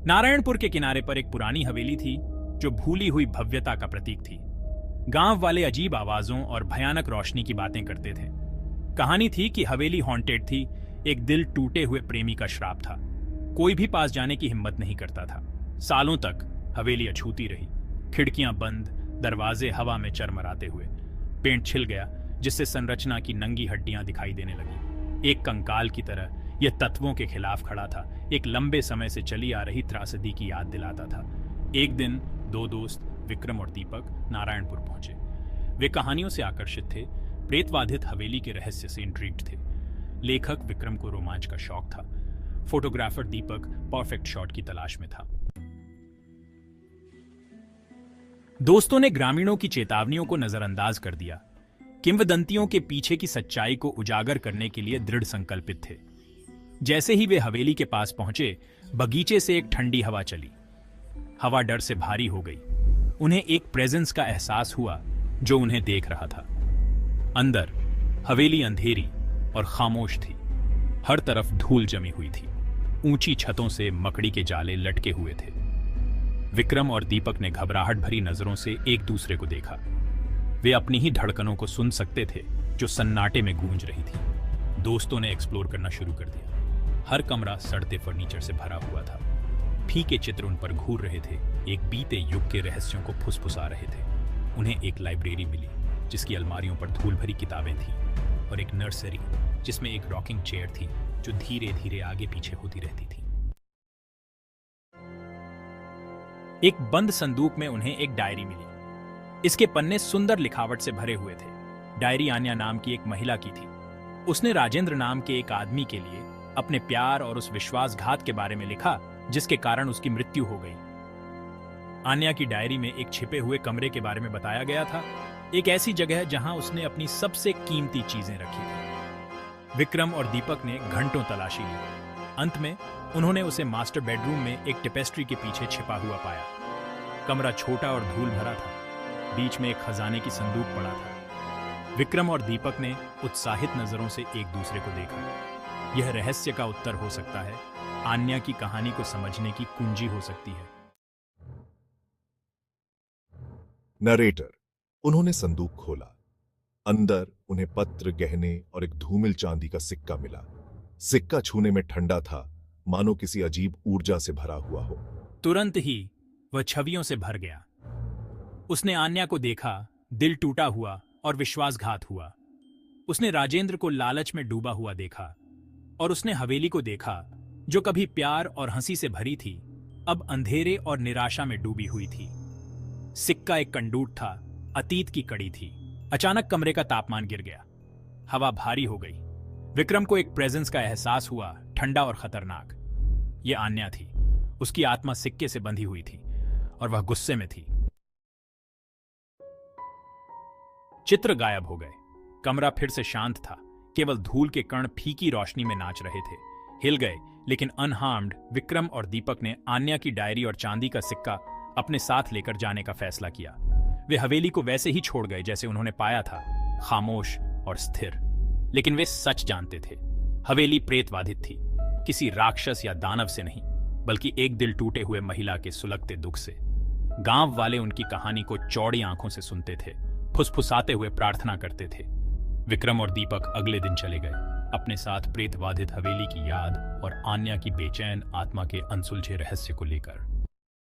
नारायणपुर के किनारे पर एक पुरानी हवेली थी जो भूली हुई भव्यता का प्रतीक थी। गांव वाले अजीब आवाजों और भयानक रोशनी की बातें करते थे। कहानी थी कि हवेली हॉन्टेड थी, एक दिल टूटे हुए प्रेमी का श्राप था। कोई भी पास जाने की हिम्मत नहीं करता था। सालों तक हवेली अछूती रही, खिड़कियां बंद, दरवाजे हवा में चरमराते हुए। पेंट छिल गया जिससे संरचना की नंगी हड्डियां दिखाई देने लगी। एक कंकाल की तरह यह तत्वों के खिलाफ खड़ा था, एक लंबे समय से चली आ रही त्रासदी की याद दिलाता था। एक दिन दो दोस्त विक्रम और दीपक नारायणपुर पहुंचे। वे कहानियों से आकर्षित थे, प्रेतवाधित हवेली के रहस्य से इंट्रिग्ड थे। लेखक विक्रम को रोमांच का शौक था, फोटोग्राफर दीपक परफेक्ट शॉट की तलाश में था। दोस्तों ने ग्रामीणों की चेतावनियों को नजरअंदाज कर दिया, किंवदंतियों के पीछे की सच्चाई को उजागर करने के लिए दृढ़ संकल्पित थे। जैसे ही वे हवेली के पास पहुंचे, बगीचे से एक ठंडी हवा चली। हवा डर से भारी हो गई। उन्हें एक प्रेजेंस का एहसास हुआ जो उन्हें देख रहा था। अंदर हवेली अंधेरी और खामोश थी। हर तरफ धूल जमी हुई थी। ऊंची छतों से मकड़ी के जाले लटके हुए थे। विक्रम और दीपक ने घबराहट भरी नजरों से एक दूसरे को देखा। वे अपनी ही धड़कनों को सुन सकते थे जो सन्नाटे में गूंज रही थी। दोस्तों ने एक्सप्लोर करना शुरू कर दिया। हर कमरा सड़ते फर्नीचर से भरा हुआ था। फीके चित्र उन पर घूर रहे थे, एक बीते युग के रहस्यों को फुसफुसा रहे थे। उन्हें एक लाइब्रेरी मिली जिसकी अलमारियों पर धूल भरी किताबें थीं, और एक नर्सरी जिसमें एक रॉकिंग चेयर थी जो धीरे धीरे आगे पीछे होती रहती थी। एक बंद संदूक में उन्हें एक डायरी मिली। इसके पन्ने सुंदर लिखावट से भरे हुए थे। डायरी आन्या नाम की एक महिला की थी। उसने राजेंद्र नाम के एक आदमी के लिए अपने प्यार और उस विश्वासघात के बारे में लिखा जिसके कारण उसकी मृत्यु हो गई। आन्या की डायरी में एक छिपे हुए कमरे के बारे में बताया गया था, एक ऐसी जगह जहां उसने अपनी सबसे कीमती चीजें रखी थी। विक्रम और दीपक ने घंटों तलाशी ली। अंत में उन्होंने उसे मास्टर बेडरूम में एक टेपेस्ट्री के पीछे छिपा हुआ पाया। कमरा छोटा और धूल भरा था। बीच में एक खजाने की संदूक पड़ा था। विक्रम और दीपक ने उत्साहित नजरों से एक दूसरे को देखा। यह रहस्य का उत्तर हो सकता है, आन्या की कहानी को समझने की कुंजी हो सकती है। नरेटर। उन्होंने संदूक खोला। अंदर उन्हें पत्र, गहने और एक धूमिल चांदी का सिक्का मिला। सिक्का छूने में ठंडा था, मानो किसी अजीब ऊर्जा से भरा हुआ हो। तुरंत ही वह छवियों से भर गया। उसने आन्या को देखा, दिल टूटा हुआ और विश्वासघात हुआ। उसने राजेंद्र को लालच में डूबा हुआ देखा, और उसने हवेली को देखा जो कभी प्यार और हंसी से भरी थी, अब अंधेरे और निराशा में डूबी हुई थी। सिक्का एक कंडूट था, अतीत की कड़ी थी। अचानक कमरे का तापमान गिर गया। हवा भारी हो गई। विक्रम को एक प्रेजेंस का एहसास हुआ, ठंडा और खतरनाक। यह आन्या थी। उसकी आत्मा सिक्के से बंधी हुई थी और वह गुस्से में थी। चित्र गायब हो गए। कमरा फिर से शांत था। केवल धूल के कण फीकी रोशनी में नाच रहे थे। हिल गए, लेकिन अनहार्म्ड विक्रम और दीपक ने आन्या की डायरी और चांदी का सिक्का अपने साथ लेकर जाने का फैसला किया। वे हवेली को वैसे ही छोड़ गए जैसे उन्होंने पाया था, खामोश और स्थिर। लेकिन वे सच जानते थे, हवेली प्रेतवाधित थी, किसी राक्षस या दानव से नहीं, बल्कि एक दिल टूटे हुए महिला के सुलगते दुख से। गांव वाले उनकी कहानी को चौड़ी आंखों से सुनते थे, फुसफुसाते हुए प्रार्थना करते थे। विक्रम और दीपक अगले दिन चले गए, अपने साथ प्रेतवाधित हवेली की याद और आन्या की बेचैन आत्मा के अनसुलझे रहस्य को लेकर।